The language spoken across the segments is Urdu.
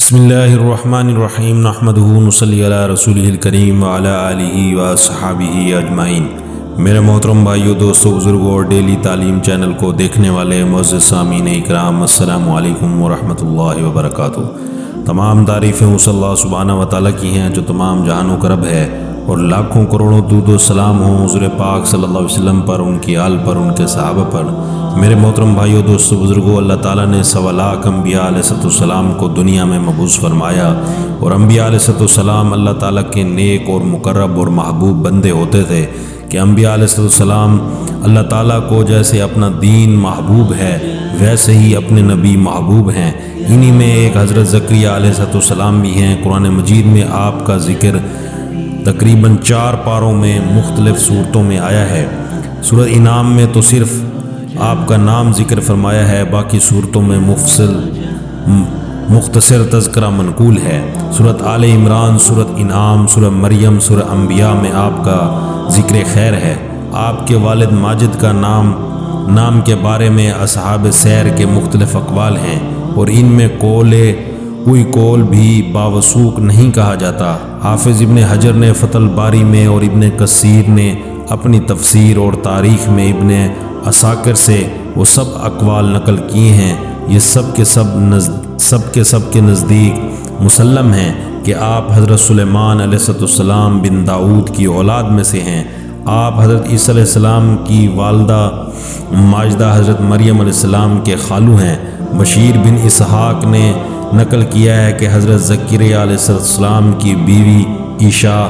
بسم اللہ الرحمن الرحیم نحمدہ ونصلی علی رسولہ الکریم وعلی آلہ وصحابہ اجمعین۔ میرے محترم بھائیو، دوستو، بزرگوں اور ڈیلی تعلیم چینل کو دیکھنے والے معزز سامعین اکرام، السلام علیکم ورحمۃ اللہ وبرکاتہ۔ تمام تعریفیں اس اللہ سبحانہ و تعالیٰ کی ہیں جو تمام جہانوں کا رب ہے، اور لاکھوں کروڑوں درود و سلام ہوں حضور پاک صلی اللہ علیہ وسلم پر، ان کی آل پر، ان کے صحابہ پر۔ میرے محترم بھائیو، دوستو، بزرگوں، اللہ تعالیٰ نے 1.25 لاکھ انبیاء علیہ السلام کو دنیا میں مبعوث فرمایا، اور انبیاء علیہ السلام اللہ تعالیٰ کے نیک اور مقرب اور محبوب بندے ہوتے تھے کہ انبیاء علیہ السلام اللہ تعالیٰ کو جیسے اپنا دین محبوب ہے ویسے ہی اپنے نبی محبوب ہیں۔ انہی میں ایک حضرت زکریا علیہ السلام بھی ہیں۔ قرآن مجید میں آپ کا ذکر تقریباً 4 پاروں میں مختلف صورتوں میں آیا ہے۔ سورۃ انعام میں تو صرف آپ کا نام ذکر فرمایا ہے، باقی صورتوں میں مختصر تذکرہ منقول ہے۔ سورۃ آل عمران، سورۃ انعام، سورۃ مریم، سورۃ انبیاء میں آپ کا ذکر خیر ہے۔ آپ کے والد ماجد کا نام کے بارے میں اصحاب سیر کے مختلف اقوال ہیں، اور ان میں کوئی قول بھی باوثوق نہیں کہا جاتا۔ حافظ ابن حجر نے فتح الباری میں اور ابن کثیر نے اپنی تفسیر اور تاریخ میں ابن عساکر سے وہ سب اقوال نقل کیے ہیں۔ یہ سب کے نزدیک مسلم ہیں کہ آپ حضرت سلیمان علیہ السلام بن داؤد کی اولاد میں سے ہیں۔ آپ حضرت عیسیٰ علیہ السلام کی والدہ ماجدہ حضرت مریم علیہ السلام کے خالو ہیں۔ بشیر بن اسحاق نے نقل کیا ہے کہ حضرت زکریا علیہ السلام کی بیوی عیشا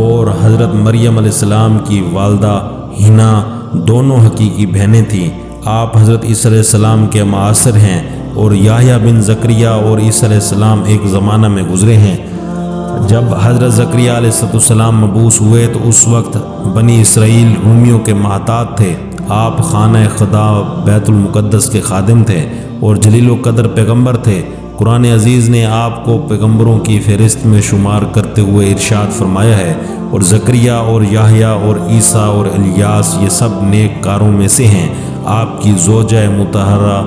اور حضرت مریم علیہ السلام کی والدہ ہنا دونوں حقیقی بہنیں تھیں۔ آپ حضرت عیسیٰ علیہ السلام کے معاصر ہیں، اور یحییٰ بن زکریا اور عیسیٰ علیہ السلام ایک زمانہ میں گزرے ہیں۔ جب حضرت زکریا علیہ السلام مبعوث ہوئے تو اس وقت بنی اسرائیل رومیوں کے محتاط تھے۔ آپ خانہ خدا بیت المقدس کے خادم تھے اور جلیل القدر پیغمبر تھے۔ قرآن عزیز نے آپ کو پیغمبروں کی فہرست میں شمار کرتے ہوئے ارشاد فرمایا ہے، اور زکریا اور یحییٰ اور عیسیٰ اور الیاس یہ سب نیک کاروں میں سے ہیں۔ آپ کی زوجہ مطہرہ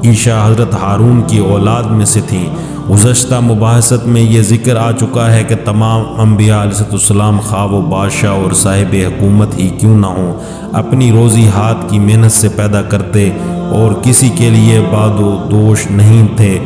عیشا حضرت ہارون کی اولاد میں سے تھیں۔ گزشتہ مباحثت میں یہ ذکر آ چکا ہے کہ تمام انبیاء علیہ السلام خواہ و بادشاہ اور صاحب حکومت ہی کیوں نہ ہوں، اپنی روزی ہاتھ کی محنت سے پیدا کرتے اور کسی کے لیے باد و دوش نہیں تھے۔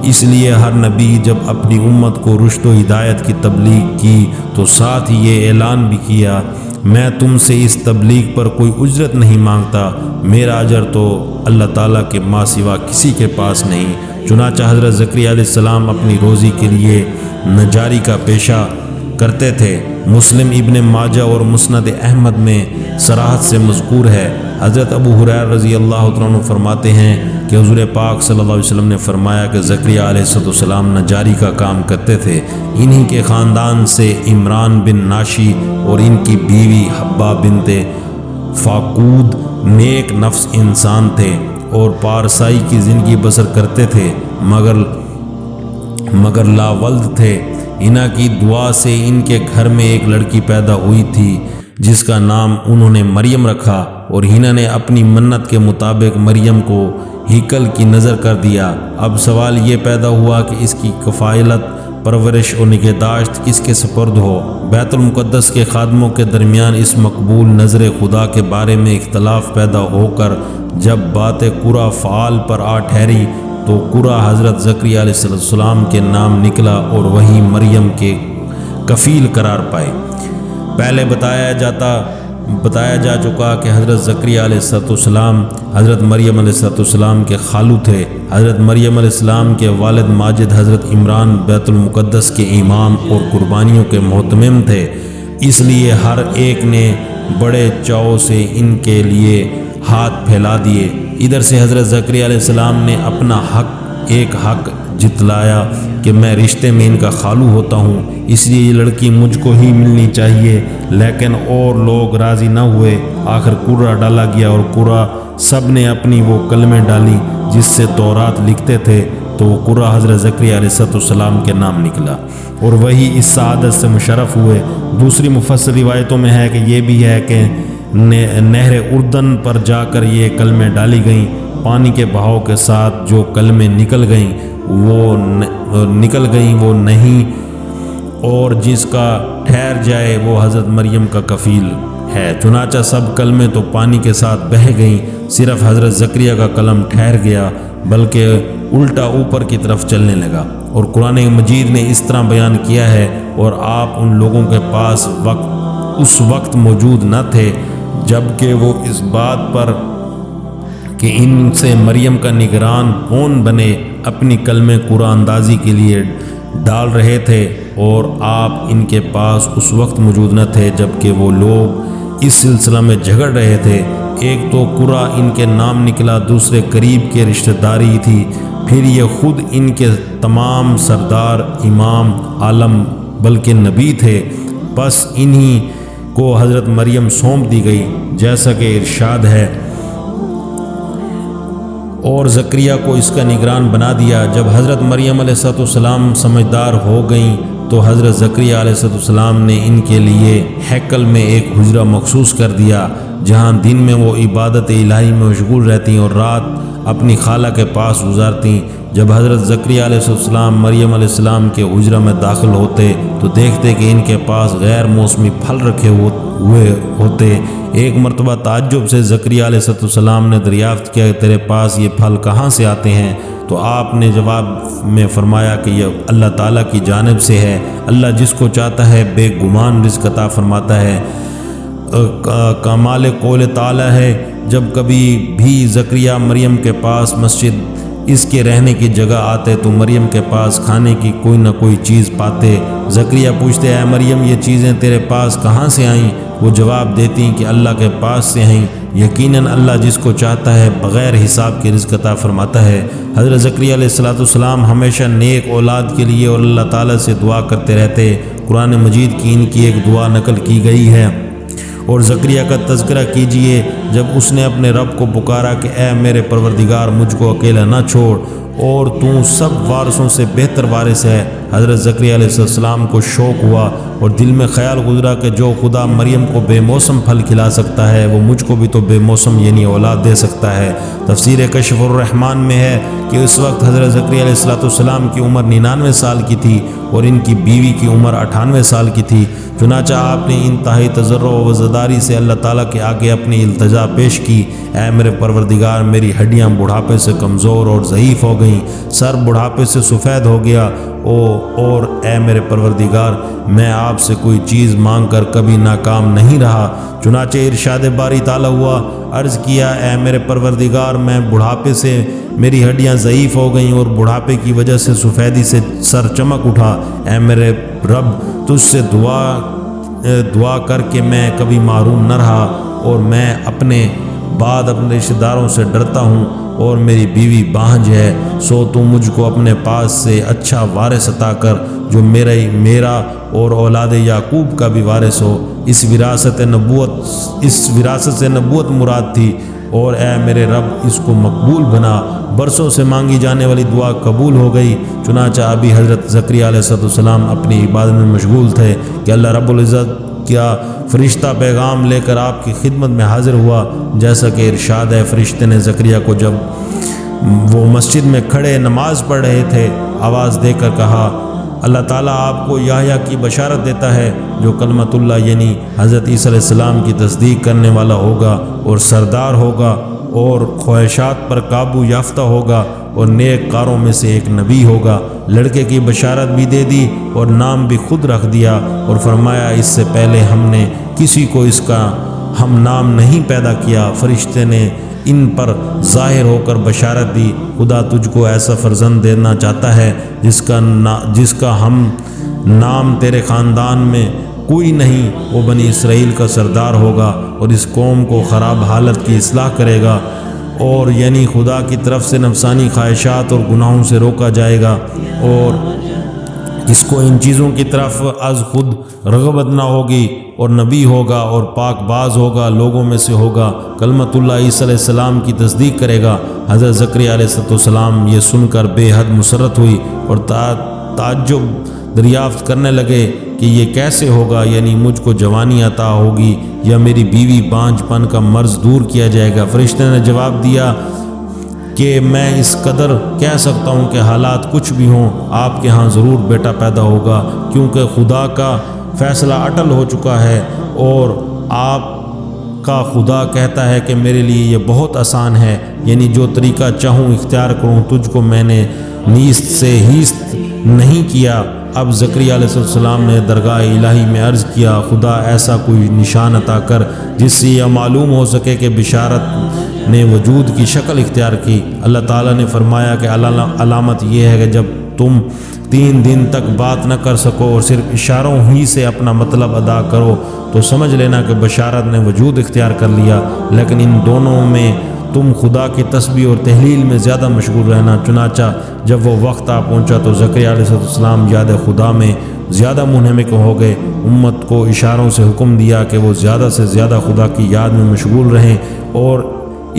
اس لیے ہر نبی جب اپنی امت کو رشد و ہدایت کی تبلیغ کی تو ساتھ ہی یہ اعلان بھی کیا، میں تم سے اس تبلیغ پر کوئی اجرت نہیں مانگتا، میرا اجر تو اللہ تعالیٰ کے ماں سوا کسی کے پاس نہیں۔ چنانچہ حضرت زکریا علیہ السلام اپنی روزی کے لیے نجاری کا پیشہ کرتے تھے۔ مسلم ابن ماجہ اور مسند احمد میں صراحت سے مذکور ہے۔ حضرت ابو ہریرہ رضی اللہ عنہ فرماتے ہیں کہ حضور پاک صلی اللہ علیہ وسلم نے فرمایا کہ زکریا علیہ السلام نجاری کا کام کرتے تھے۔ انہی کے خاندان سے عمران بن ناشی اور ان کی بیوی حبہ بنت فاقود نیک نفس انسان تھے اور پارسائی کی زندگی بسر کرتے تھے، مگر لا ولد تھے۔ ہنا کی دعا سے ان کے گھر میں ایک لڑکی پیدا ہوئی تھی جس کا نام انہوں نے مریم رکھا، اور ہنا نے اپنی منت کے مطابق مریم کو ہیکل کی نظر کر دیا۔ اب سوال یہ پیدا ہوا کہ اس کی کفالت، پرورش اور نگہداشت کس کے سپرد ہو۔ بیت المقدس کے خادموں کے درمیان اس مقبول نظر خدا کے بارے میں اختلاف پیدا ہو کر جب بات قرہ فعال پر آ ٹھہری تو قرہ حضرت زکریا علیہ السلام کے نام نکلا اور وہی مریم کے کفیل قرار پائے۔ پہلے بتایا جا چکا کہ حضرت زکریا علیہ السلام حضرت مریم علیہ السلام کے خالو تھے۔ حضرت مریم علیہ السلام کے والد ماجد حضرت عمران بیت المقدس کے امام اور قربانیوں کے محتمم تھے، اس لیے ہر ایک نے بڑے چاؤ سے ان کے لیے ہاتھ پھیلا دیے۔ ادھر سے حضرت زکریا علیہ السلام نے اپنا ایک حق جتلایا کہ میں رشتے میں ان کا خالو ہوتا ہوں، اس لیے یہ لڑکی مجھ کو ہی ملنی چاہیے، لیکن اور لوگ راضی نہ ہوئے۔ آخر قرہ ڈالا گیا اور قرہ سب نے اپنی وہ کلمیں ڈالی جس سے تورات لکھتے تھے، تو وہ قرہ حضرت زکریا علیہ السلام کے نام نکلا، اور وہی اس سعادت سے مشرف ہوئے۔ دوسری مفصل روایتوں میں ہے کہ یہ بھی ہے کہ نہر اردن پر جا کر یہ کلمیں ڈالی گئیں، پانی کے بہاؤ کے ساتھ جو کلمیں نکل گئیں وہ نکل گئیں وہ نہیں، اور جس کا ٹھہر جائے وہ حضرت مریم کا کفیل ہے۔ چنانچہ سب کلمیں تو پانی کے ساتھ بہہ گئیں، صرف حضرت زکریا کا قلم ٹھہر گیا، بلکہ الٹا اوپر کی طرف چلنے لگا۔ اور قرآن مجید نے اس طرح بیان کیا ہے، اور آپ ان لوگوں کے پاس اس وقت موجود نہ تھے جب کہ وہ اس بات پر کہ ان سے مریم کا نگران کون بنے اپنی کلمے قرآن اندازی کے لیے ڈال رہے تھے، اور آپ ان کے پاس اس وقت موجود نہ تھے جب کہ وہ لوگ اس سلسلہ میں جھگڑ رہے تھے۔ ایک تو قرہ ان کے نام نکلا، دوسرے قریب کے رشتہ داری تھی، پھر یہ خود ان کے تمام سردار، امام، عالم بلکہ نبی تھے۔ بس انہی کو حضرت مریم سونپ دی گئی جیسا کہ ارشاد ہے، اور زکریا کو اس کا نگران بنا دیا۔ جب حضرت مریم علیہ السلام سمجھدار ہو گئیں تو حضرت زکریا علیہ السلام نے ان کے لیے ہیکل میں ایک حجرہ مخصوص کر دیا، جہاں دن میں وہ عبادت الہی میں مشغول رہتیں اور رات اپنی خالہ کے پاس گزارتیں۔ جب حضرت زکریا علیہ السلام مریم علیہ السلام کے حجرہ میں داخل ہوتے تو دیکھتے کہ ان کے پاس غیر موسمی پھل رکھے ہوئے ہوتے۔ ایک مرتبہ تعجب سے زکریا علیہ السلام نے دریافت کیا کہ تیرے پاس یہ پھل کہاں سے آتے ہیں؟ تو آپ نے جواب میں فرمایا کہ یہ اللہ تعالیٰ کی جانب سے ہے، اللہ جس کو چاہتا ہے بے گمان رزق عطا فرماتا ہے۔ کمال قول تعالیٰ ہے، جب کبھی بھی زکریا مریم کے پاس مسجد اس کے رہنے کی جگہ آتے تو مریم کے پاس کھانے کی کوئی نہ کوئی چیز پاتے۔ زکریا پوچھتے اے مریم یہ چیزیں تیرے پاس کہاں سے آئیں؟ وہ جواب دیتی کہ اللہ کے پاس سے ہیں، یقیناً اللہ جس کو چاہتا ہے بغیر حساب کے رزق عطا فرماتا ہے۔ حضرت زکریا علیہ السلام ہمیشہ نیک اولاد کے لیے اور اللہ تعالیٰ سے دعا کرتے رہتے۔ قرآن مجید کی ان کی ایک دعا نقل کی گئی ہے، اور زکریا کا تذکرہ کیجئے جب اس نے اپنے رب کو پکارا کہ اے میرے پروردگار مجھ کو اکیلا نہ چھوڑ، اور تو سب وارثوں سے بہتر وارث ہے۔ حضرت زکریا علیہ السلام کو شوق ہوا اور دل میں خیال گزرا کہ جو خدا مریم کو بے موسم پھل کھلا سکتا ہے وہ مجھ کو بھی تو بے موسم یعنی اولاد دے سکتا ہے۔ تفسیر کشف الرحمن میں ہے کہ اس وقت حضرت زکریا علیہ السلام کی عمر 99 سال کی تھی اور ان کی بیوی کی عمر 98 سال کی تھی۔ چنانچہ آپ نے انتہائی تضرع و وزداری سے اللہ تعالیٰ کے آگے اپنی التجا پیش کی، اے میرے پروردگار میری ہڈیاں بڑھاپے سے کمزور اور ضعیف ہو گئیں، سر بڑھاپے سے سفید ہو گیا، اور اے میرے پروردگار میں آپ سے کوئی چیز مانگ کر کبھی ناکام نہیں رہا۔ چنانچہ ارشاد باری تعالیٰ ہوا، عرض کیا اے میرے پروردگار میں بڑھاپے سے میری ہڈیاں ضعیف ہو گئیں اور بڑھاپے کی وجہ سے سفیدی سے سر چمک اٹھا، اے میرے رب تجھ سے دعا کر کے میں کبھی محروم نہ رہا، اور میں اپنے بعد اپنے رشتہ داروں سے ڈرتا ہوں، اور میری بیوی بانجھ ہے، سو تو مجھ کو اپنے پاس سے اچھا وارث عطا کر جو میرا اور اولاد یعقوب کا بھی وارث ہو۔ اس وراثت سے نبوت مراد تھی، اور اے میرے رب اس کو مقبول بنا۔ برسوں سے مانگی جانے والی دعا قبول ہو گئی۔ چنانچہ ابھی حضرت زکریا علیہ السلام اپنی عبادت میں مشغول تھے کہ اللہ رب العزت کیا فرشتہ پیغام لے کر آپ کی خدمت میں حاضر ہوا، جیسا کہ ارشاد ہے، فرشتے نے زکریا کو جب وہ مسجد میں کھڑے نماز پڑھ رہے تھے آواز دے کر کہا، اللہ تعالیٰ آپ کو یحییٰ کی بشارت دیتا ہے جو کلمۃ اللہ یعنی حضرت عیسیٰ علیہ السلام کی تصدیق کرنے والا ہوگا اور سردار ہوگا اور خواہشات پر قابو یافتہ ہوگا اور نیک کاروں میں سے ایک نبی ہوگا۔ لڑکے کی بشارت بھی دے دی اور نام بھی خود رکھ دیا، اور فرمایا اس سے پہلے ہم نے کسی کو اس کا ہم نام نہیں پیدا کیا۔ فرشتے نے ان پر ظاہر ہو کر بشارت دی، خدا تجھ کو ایسا فرزند دینا چاہتا ہے جس کا ہم نام تیرے خاندان میں کوئی نہیں، وہ بنی اسرائیل کا سردار ہوگا اور اس قوم کو خراب حالت کی اصلاح کرے گا، اور یعنی خدا کی طرف سے نفسانی خواہشات اور گناہوں سے روکا جائے گا، اور اس کو ان چیزوں کی طرف از خود رغبت نہ ہوگی، اور نبی ہوگا اور پاک باز ہوگا، لوگوں میں سے ہوگا، کلمۃ اللہ عیسیٰ علیہ السلام کی تصدیق کرے گا۔ حضرت زکریا علیہ السلام یہ سن کر بے حد مسرت ہوئی اور تعجب دریافت کرنے لگے کہ یہ کیسے ہوگا، یعنی مجھ کو جوانی عطا ہوگی یا میری بیوی بانجھ پن کا مرض دور کیا جائے گا۔ فرشتے نے جواب دیا کہ میں اس قدر کہہ سکتا ہوں کہ حالات کچھ بھی ہوں آپ کے ہاں ضرور بیٹا پیدا ہوگا، کیونکہ خدا کا فیصلہ اٹل ہو چکا ہے، اور آپ کا خدا کہتا ہے کہ میرے لیے یہ بہت آسان ہے، یعنی جو طریقہ چاہوں اختیار کروں، تجھ کو میں نے نیست سے ہیست نہیں کیا۔ اب زکریا علیہ السلام نے درگاہ الہی میں عرض کیا، خدا ایسا کوئی نشان عطا کر جس سے یہ معلوم ہو سکے کہ بشارت نے وجود کی شکل اختیار کی۔ اللہ تعالیٰ نے فرمایا کہ علامت یہ ہے کہ جب تم 3 دن تک بات نہ کر سکو اور صرف اشاروں ہی سے اپنا مطلب ادا کرو تو سمجھ لینا کہ بشارت نے وجود اختیار کر لیا، لیکن ان دونوں میں تم خدا کی تسبیح اور تحلیل میں زیادہ مشغول رہنا۔ چنانچہ جب وہ وقت آ پہنچا تو زکریا علیہ السلام یاد خدا میں زیادہ منہمک ہو گئے۔ امت کو اشاروں سے حکم دیا کہ وہ زیادہ سے زیادہ خدا کی یاد میں مشغول رہیں، اور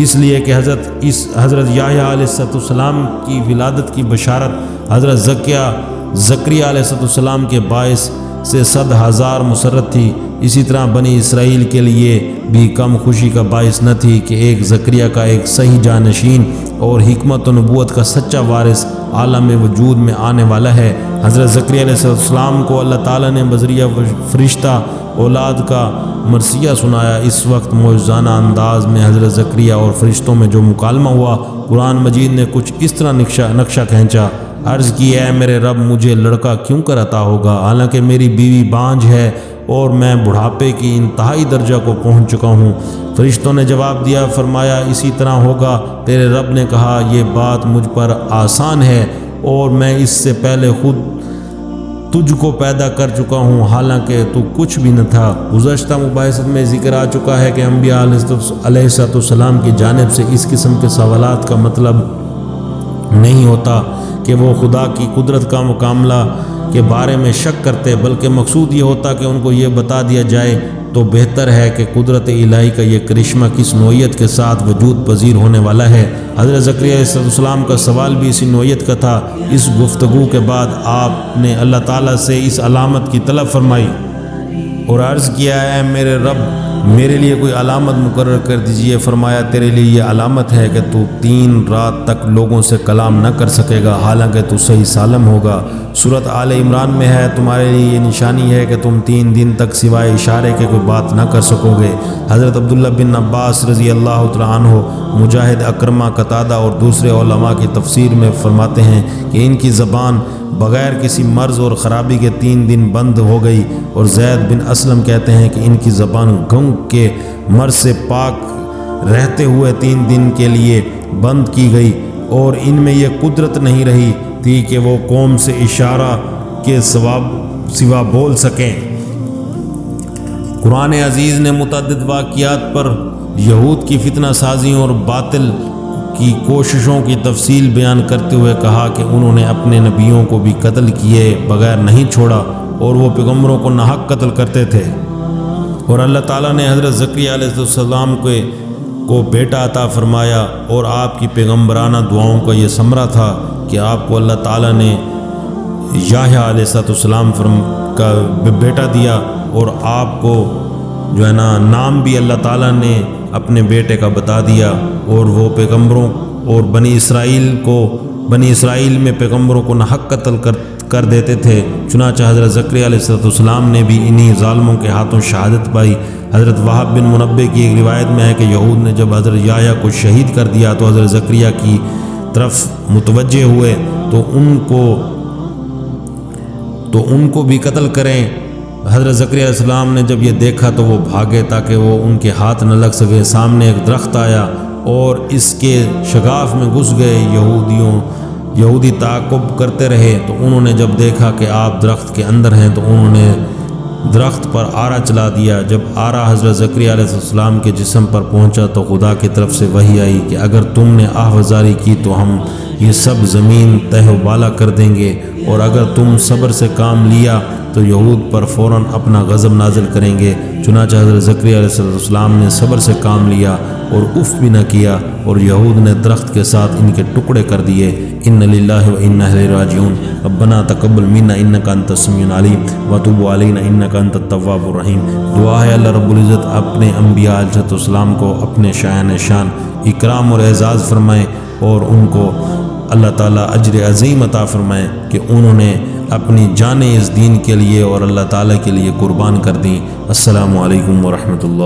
اس لیے کہ حضرت یحییٰ علیہ السلام کی ولادت کی بشارت حضرت زکریا علیہ السلام کے باعث سے 100,000 مسرت تھی، اسی طرح بنی اسرائیل کے لیے بھی کم خوشی کا باعث نہ تھی کہ ایک زکریا کا ایک صحیح جانشین اور حکمت و نبوت کا سچا وارث عالم وجود میں آنے والا ہے۔ حضرت زکریا علیہ السلام کو اللہ تعالیٰ نے بذریعہ فرشتہ اولاد کا مرثیہ سنایا۔ اس وقت معجزانہ انداز میں حضرت زکریا اور فرشتوں میں جو مکالمہ ہوا، قرآن مجید نے کچھ اس طرح نقشہ کھینچا۔ عرض کی، اے میرے رب، مجھے لڑکا کیوں کر عطا ہوگا، حالانکہ میری بیوی بانجھ ہے اور میں بڑھاپے کی انتہائی درجہ کو پہنچ چکا ہوں۔ فرشتوں نے جواب دیا، فرمایا اسی طرح ہوگا۔ تیرے رب نے کہا، یہ بات مجھ پر آسان ہے اور میں اس سے پہلے خود تجھ کو پیدا کر چکا ہوں، حالانکہ تو کچھ بھی نہ تھا۔ گزشتہ مباحثت میں ذکر آ چکا ہے کہ انبیاء علیہ السلام کی جانب سے اس قسم کے سوالات کا مطلب نہیں ہوتا کہ وہ خدا کی قدرت کا مکاملہ کے بارے میں شک کرتے، بلکہ مقصود یہ ہوتا کہ ان کو یہ بتا دیا جائے تو بہتر ہے کہ قدرت الہی کا یہ کرشمہ کس نوعیت کے ساتھ وجود پذیر ہونے والا ہے۔ حضرت زکریا علیہ السلام کا سوال بھی اسی نوعیت کا تھا۔ اس گفتگو کے بعد آپ نے اللہ تعالیٰ سے اس علامت کی طلب فرمائی اور عرض کیا، اے میرے رب، میرے لیے کوئی علامت مقرر کر دیجئے۔ فرمایا، تیرے لیے یہ علامت ہے کہ تو 3 رات تک لوگوں سے کلام نہ کر سکے گا، حالانکہ تو صحیح سالم ہوگا۔ سورۃ آل عمران میں ہے، تمہارے لیے یہ نشانی ہے کہ تم 3 دن تک سوائے اشارے کے کوئی بات نہ کر سکو گے۔ حضرت عبداللہ بن عباس رضی اللہ تعالیٰ عنہ، مجاہد، اکرمہ، قتادہ اور دوسرے علماء کی تفسیر میں فرماتے ہیں کہ ان کی زبان بغیر کسی مرض اور خرابی کے 3 دن بند ہو گئی، اور زید بن اسلم کہتے ہیں کہ ان کی زبان گنگ کے مرض سے پاک رہتے ہوئے 3 دن کے لیے بند کی گئی، اور ان میں یہ قدرت نہیں رہی تھی کہ وہ قوم سے اشارہ کے سوا بول سکیں۔ قرآن عزیز نے متعدد واقعات پر یہود کی فتنہ سازیوں اور باطل کی کوششوں کی تفصیل بیان کرتے ہوئے کہا کہ انہوں نے اپنے نبیوں کو بھی قتل کیے بغیر نہیں چھوڑا، اور وہ پیغمبروں کو ناحق قتل کرتے تھے۔ اور اللہ تعالیٰ نے حضرت زکریا علیہ السلام کو بیٹا عطا فرمایا، اور آپ کی پیغمبرانہ دعاؤں کا یہ ثمرہ تھا کہ آپ کو اللہ تعالیٰ نے یحییٰ علیہ السلام کا بیٹا دیا، اور آپ کو جو ہے نا نام بھی اللہ تعالیٰ نے اپنے بیٹے کا بتا دیا، اور وہ پیغمبروں اور بنی اسرائیل میں پیغمبروں کو ناحق قتل کر دیتے تھے۔ چنانچہ حضرت زکریا علیہ السلام نے بھی انہی ظالموں کے ہاتھوں شہادت پائی۔ حضرت وہب بن منبع کی ایک روایت میں ہے کہ یہود نے جب حضرت یحییٰ کو شہید کر دیا تو حضرت زکریا کی طرف متوجہ ہوئے تو ان کو بھی قتل کریں۔ حضرت زکریا علیہ السلام نے جب یہ دیکھا تو وہ بھاگے تاکہ وہ ان کے ہاتھ نہ لگ سکے۔ سامنے ایک درخت آیا اور اس کے شگاف میں گھس گئے۔ یہودی تعاقب کرتے رہے، تو انہوں نے جب دیکھا کہ آپ درخت کے اندر ہیں تو انہوں نے درخت پر آرا چلا دیا۔ جب آرا حضرت زکریا علیہ السلام کے جسم پر پہنچا تو خدا کی طرف سے وحی آئی کہ اگر تم نے آہوازاری کی تو ہم یہ سب زمین تہ و بالا کر دیں گے، اور اگر تم صبر سے کام لیا تو یہود پر فوراً اپنا غضب نازل کریں گے۔ چنانچہ حضرت زکریا علیہ السلام نے صبر سے کام لیا اور اف بھی نہ کیا، اور یہود نے درخت کے ساتھ ان کے ٹکڑے کر دیے۔ ان للہ و انا الیہ راجعون۔ ربنا تقبل منا انک انت السمیع العلیم وتب علینا انک انت التواب الرحیم۔ دعا ہے اللہ رب العزت اپنے انبیاء علیہ السلام کو اپنے شان اکرام اور اعزاز فرمائے، اور ان کو اللہ تعالیٰ اجر عظیم عطا فرمائے کہ انہوں نے اپنی جانیں اس دین کے لیے اور اللہ تعالیٰ کے لیے قربان کر دیں۔ السلام علیکم ورحمۃ اللہ۔